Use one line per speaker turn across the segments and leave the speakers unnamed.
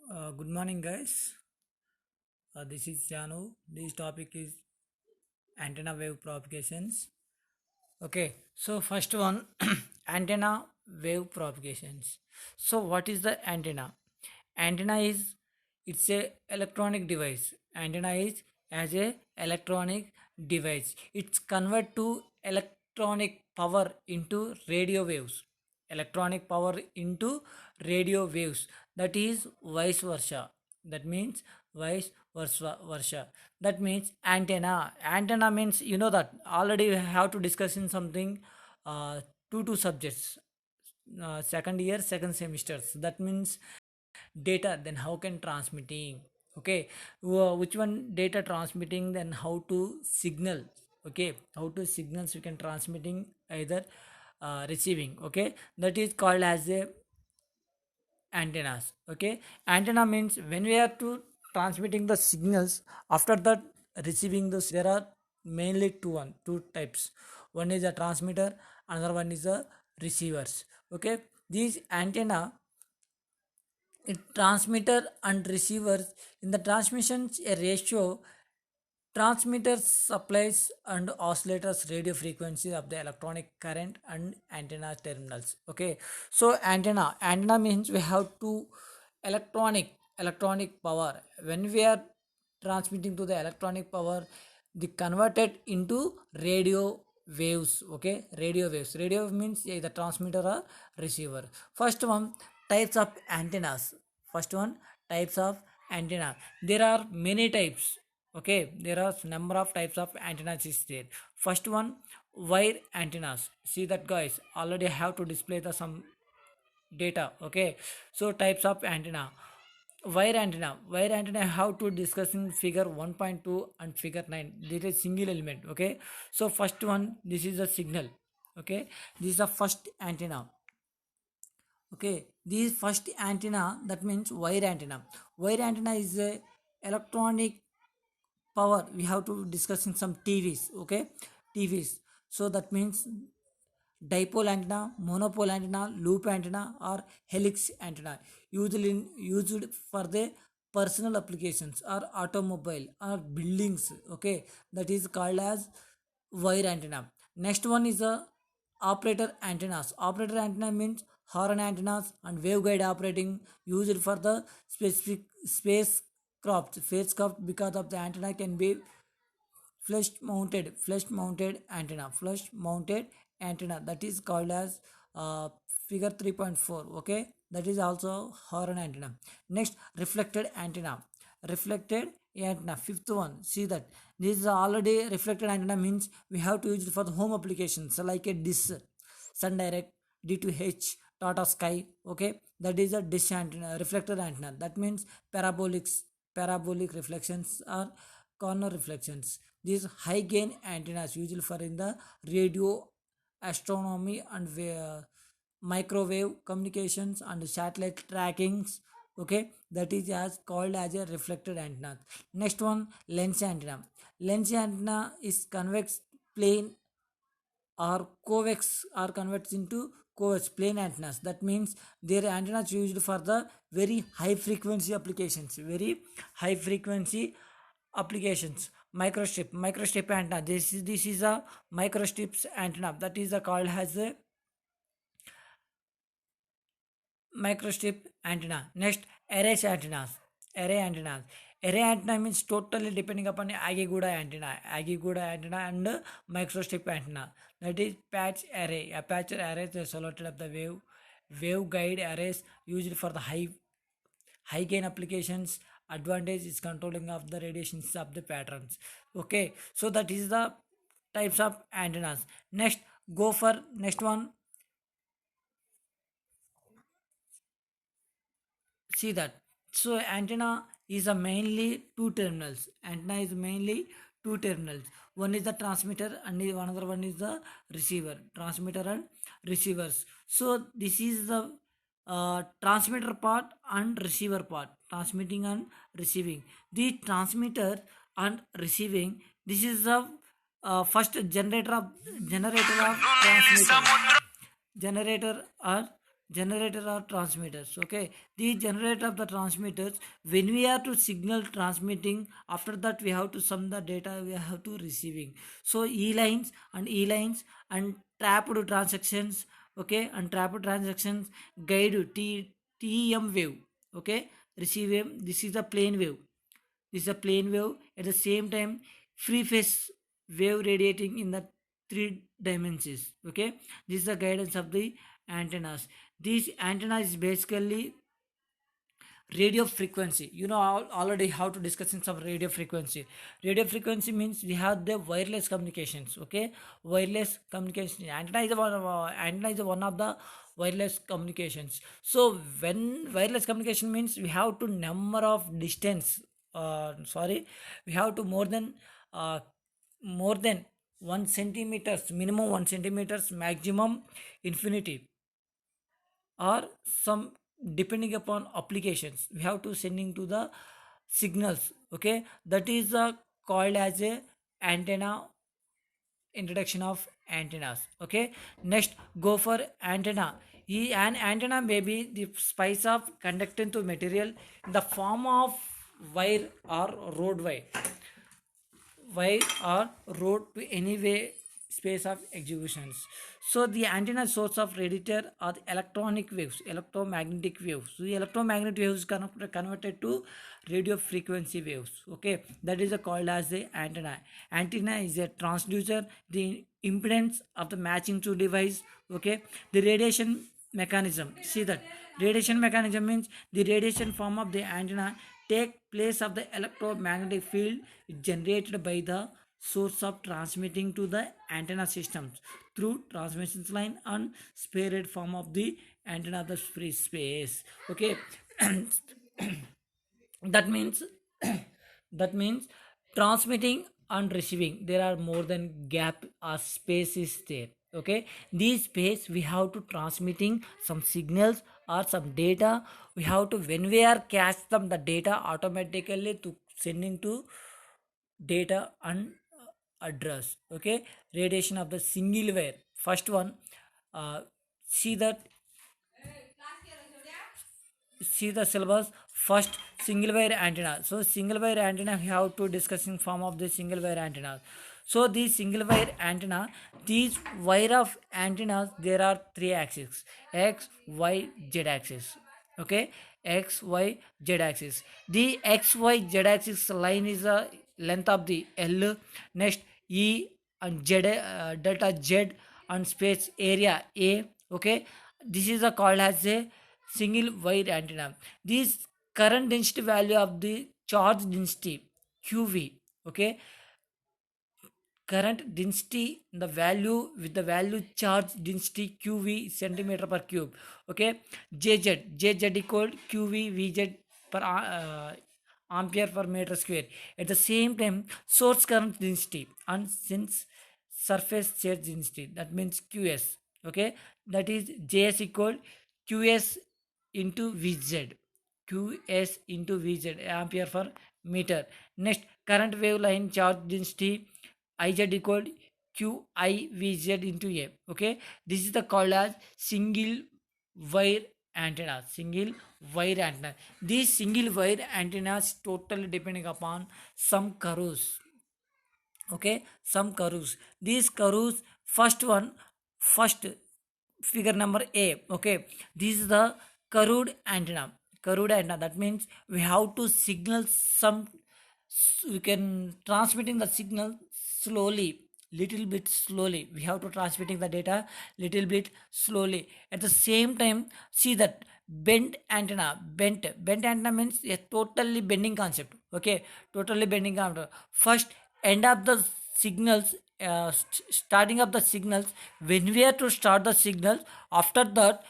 Good morning, guys. This is Janu. This topic is antenna wave propagations. Okay, so first one, antenna wave propagations. So what is the antenna? Antenna is it's a electronic device. Antenna is as a electronic device. It's convert to electronic power into radio waves. Electronic power into radio waves. That is vice versa. That means vice versa. That means antenna. Antenna means you know that already we have to discuss in something two subjects. Second year, second semesters. That means data. Then how can transmitting? Okay, which one data transmitting? Then how to signal? Okay, how to signals we can transmitting either receiving. Okay, that is called as a antennas. Okay, antenna means when we are to transmitting the signals, after that receiving this there are mainly two types. One is a transmitter, another one is a receivers. Okay, these antenna in transmitter and receivers, in the transmissions a ratio. Transmitters supplies and oscillators radio frequency of the electronic current and antenna terminals. Okay, so antenna means we have to electronic power. When we are transmitting to the electronic power, the converted into radio waves. Okay, radio waves. Radio means either transmitter or receiver. First one, types of antennas. First one, types of antenna. There are many types. Okay, there are number of types of antennas is there. First one, wire antennas. See that, guys, already have to display the some data. Okay, so types of antenna. Wire antenna how to discuss in figure 1.2 and figure 9. This is single element. Okay, so first one, this is a signal. Okay, this is the first antenna. Okay, this first antenna, that means wire antenna. Wire antenna is a electronic power. We have to discuss in some TVs. Okay, TVs. So that means dipole antenna, monopole antenna, loop antenna, or helix antenna, used for the personal applications or automobile or buildings. Okay, that is called as wire antenna. Next one is a operator antennas. Operator antenna means horn antennas and waveguide operating, used for the specific spacecraft because of the antenna can be flush mounted antenna, that is called as figure 3.4. Okay, that is also horn antenna. Next, reflected antenna, fifth one. See that this is already reflected antenna means we have to use it for the home applications like a dish, sun direct, D2H, Tata Sky. Okay, that is a dish antenna, reflected antenna. That means parabolic reflections or corner reflections. These high gain antennas used for in the radio astronomy and microwave communications and satellite trackings. Okay, that is as called as a reflected antenna. Next one, lens antenna. Lens antenna is convex plane or convex or converts into convex plane antennas. That means their antennas used for the very high frequency applications. Very high frequency applications. Microstrip antenna. This is a microstrips antenna. That is called as a microstrip antenna. Next, Array antennas. Array antenna means totally depending upon Agiguda antenna and microstrip antenna. That is patch array. A patch array is selected of the waveguide arrays used for the high gain applications. Advantage is controlling of the radiations of the patterns. Okay, so that is the types of antennas. Next, go for next one. See that, so antenna is a mainly two terminals. Antenna is mainly two terminals. One is the transmitter and another one is the receiver. Transmitter and receivers. So this is the transmitter part and receiver part. Transmitting and receiving. The transmitter and receiving, this is the first generator of transmitter. Generator or generator or transmitters. Okay, the generator of the transmitters, when we are to signal transmitting, after that we have to sum the data we have to receiving. So E lines and trapped transactions. Okay, and trapped transactions guide TEM wave. Okay, receive wave, this is a plane wave, this is a plane wave. At the same time, free phase wave radiating in the three dimensions. Okay, this is the guidance of the antennas. This antenna is basically radio frequency. You know already how to discuss in some radio frequency. Radio frequency means we have the wireless communications. Okay, wireless communication. Antenna is one of the wireless communications. So when wireless communication means we have to number of distance. Sorry, we have to more than 1 centimeters, minimum 1 centimeters, maximum infinity, or some depending upon applications we have to sending to the signals. Okay, that is called as a antenna. Introduction of antennas. Okay, next go for antenna. An antenna may be the spice of conducting to material in the form of wire or wire or road to any way space of executions. So the antenna source of radiator are the electronic waves, electromagnetic waves. So the electromagnetic waves converted to radio frequency waves. Okay, that is called as the antenna. Antenna is a transducer, the impedance of the matching to device. Okay, the radiation mechanism. See that radiation mechanism means the radiation form of the antenna take place of the electromagnetic field generated by the source of transmitting to the antenna systems through transmission line and spared form of the antenna of the free space. Okay, that means that means transmitting and receiving, there are more than gap or space is there. Okay, this space we have to transmitting some signals or some data. We have to, when we are catch them the data automatically to sending to data and address. Okay, radiation of the single wire. First one, uh, see that see the syllabus. First, single wire antenna. So single wire antenna we have to discussing form of the single wire antenna. So the single wire antenna, these wire of antennas, there are three axes: x, y, z axis. Okay, x, y, z axis. The x, y, z axis line is the length of the L. Next, E and Z, delta Z and space area A. Okay, this is a called as a single wire antenna. This current density value of the charge density QV. Okay, current density, the value with the value charge density QV centimeter per cube. Okay, jz equal QV Vz per ampere per meter square. At the same time, source current density and since surface charge density, that means QS. Okay, that is Js equal QS into Vz. QS into Vz, ampere per meter. Next, current wave line charge density Iz equal QIVZ into A. Okay, this is the called as single wire antenna. Single wire antenna. These single wire antennas totally depending upon some curves. Okay, some curves. These curves, first one, first figure number A. Okay, this is the curved antenna. Curved antenna, that means we have to signal some, we can transmitting the signal slowly, little bit slowly. We have to transmitting the data little bit slowly. At the same time, see that bent antenna means a totally bending concept. Okay, totally bending concept. First, end of the signals, starting of the signals, when we are to start the signals, after that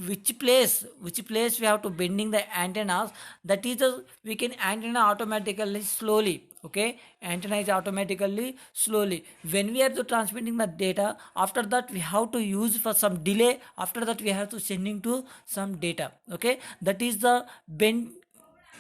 which place we have to bending the antennas, that is the we can antenna automatically slowly. Okay, antenna is automatically slowly when we are to transmitting the data. After that we have to use for some delay, after that we have to sending to some data. Okay, that is the bend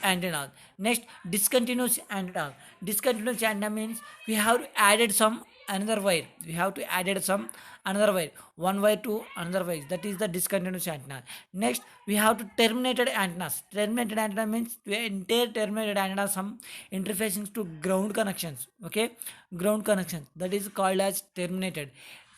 antenna. Next, discontinuous antenna. Discontinuous antenna means we have added some another wire. We have to added some another wire, one wire to another wire. That is the discontinuous antenna. Next, we have to terminated antennas. Terminated antenna means the entire terminated antenna some interfacing to ground connections. Okay, ground connections. That is called as terminated.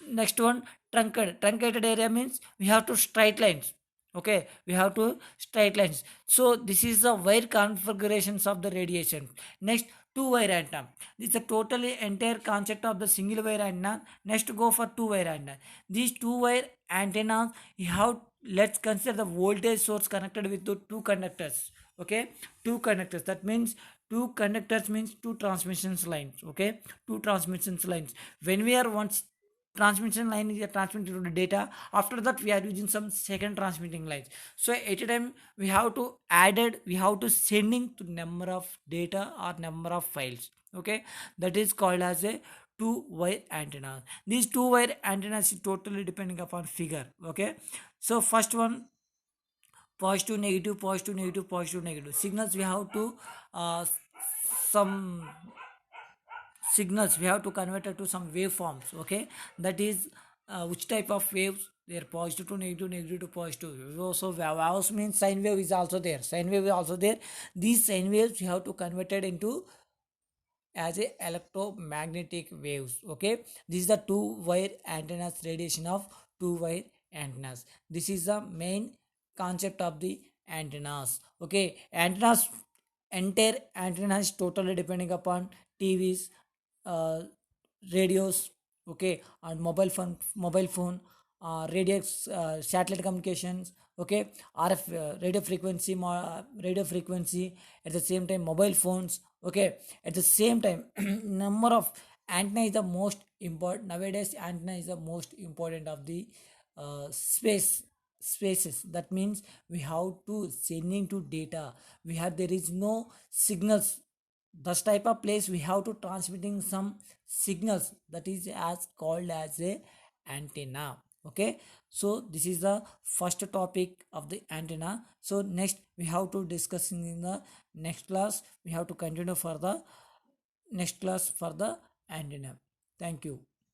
Next one, truncated. Truncated area means we have to straight lines. Okay, we have to straight lines. So this is the wire configurations of the radiation. Next, two wire antenna. This is the totally entire concept of the single wire antenna. Next, go for two wire antenna. These two wire antennas, you have, let's consider the voltage source connected with the two conductors. Okay, two conductors. That means two conductors means two transmissions lines. Okay, two transmissions lines. When we are once transmission line is transmitting the data, after that we are using some second transmitting lines. So at a time we have to added, we have to sending to number of data or number of files. Okay, that is called as a two wire antenna. These two wire antennas is totally depending upon figure. Okay, so first one, positive negative, positive negative, positive negative signals. We have to some signals we have to convert it to some waveforms. Okay, that is which type of waves, they are positive to negative, negative to positive. Also waves means sine wave is also there, sine wave is also there. These sine waves you have to convert it into as a electromagnetic waves. Okay, this is the two wire antennas, radiation of two wire antennas. This is the main concept of the antennas. Okay, antennas, entire antenna is totally depending upon TVs, uh, radios. Okay, and mobile phone, radio, satellite communications. Okay, RF, radio frequency, at the same time mobile phones. Okay, at the same time number of antenna is the most important nowadays. Antenna is the most important of the spaces. That means we have to sending to data. We have, there is no signals, this type of place we have to transmitting some signals. That is as called as a antenna. Okay, so this is the first topic of the antenna. So next we have to discuss in the next class. We have to continue for the next class for the antenna. Thank you.